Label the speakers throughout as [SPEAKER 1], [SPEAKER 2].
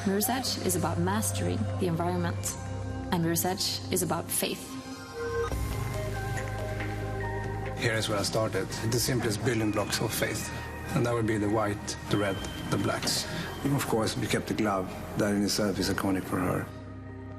[SPEAKER 1] Mirror's Edge is about mastering the environment, and Mirror's Edge is about faith.
[SPEAKER 2] Here is where I started. The simplest building blocks of faith. And that would be the white, the red, the blacks. And of course, we kept the glove. That in itself is iconic for her.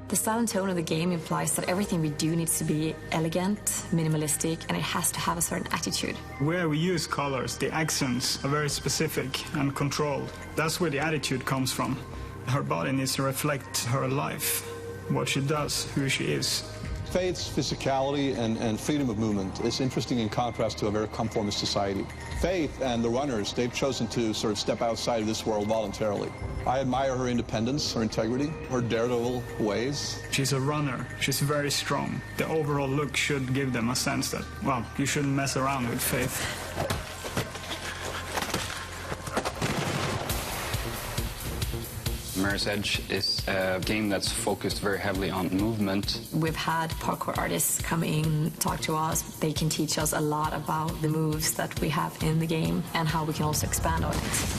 [SPEAKER 1] The style and tone of the game implies that everything we do needs to be elegant, minimalistic, and it has to have a certain attitude.
[SPEAKER 3] Where we use colors, the accents are very specific and controlled. That's where the attitude comes from. Her body needs to reflect her life, what she does, who she is.
[SPEAKER 4] Faith's physicality and freedom of movement is interesting in contrast to a very conformist society. Faith and the runners, they've chosen to sort of step outside of this world voluntarily. I admire her independence, her integrity, her daredevil ways.
[SPEAKER 3] She's a runner. She's very strong. The overall look should give them a sense that, well, you shouldn't mess around with Faith.
[SPEAKER 5] Mirror's Edge is a game that's focused very heavily on movement.
[SPEAKER 1] We've had parkour artists come in, talk to us. They can teach us a lot about the moves that we have in the game and how we can also expand on it.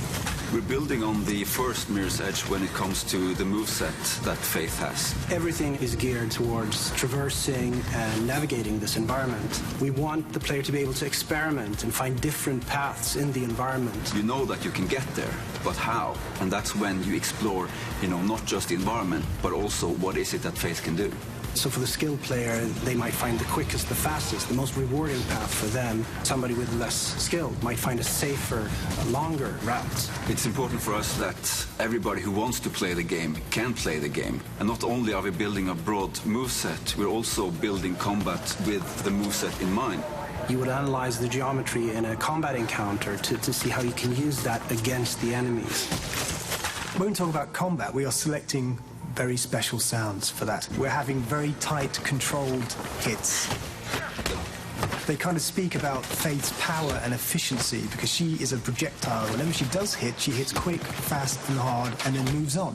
[SPEAKER 6] We're building on the first Mirror's Edge when it comes to the moveset that Faith has.
[SPEAKER 7] Everything is geared towards traversing and navigating this environment. We want the player to be able to experiment and find different paths in the environment.
[SPEAKER 6] You know that you can get there, but how? And that's when you explore, not just the environment, but also what is it that Faith can do.
[SPEAKER 7] So for the skilled player, they might find the quickest, the fastest, the most rewarding path for them. Somebody with less skill might find a safer, longer route.
[SPEAKER 6] It's important for us that everybody who wants to play the game can play the game. And not only are we building a broad moveset, we're also building combat with the moveset in mind.
[SPEAKER 7] You would analyze the geometry in a combat encounter to see how you can use that against the enemies.
[SPEAKER 8] When we talk about combat, we are selecting very special sounds for that. We're having very tight, controlled hits. They kind of speak about Faith's power and efficiency because she is a projectile. Whenever she does hit, she hits quick, fast and hard and then moves on.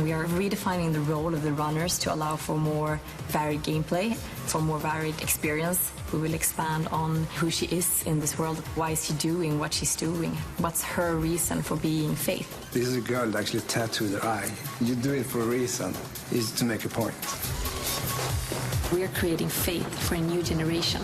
[SPEAKER 1] We are redefining the role of the runners to allow for more varied gameplay, for more varied experience. We will expand on who she is in this world. Why is she doing what she's doing? What's her reason for being Faith?
[SPEAKER 2] This is a girl that actually tattooed her eye. You do it for a reason. It's to make a point.
[SPEAKER 1] We are creating Faith for a new generation.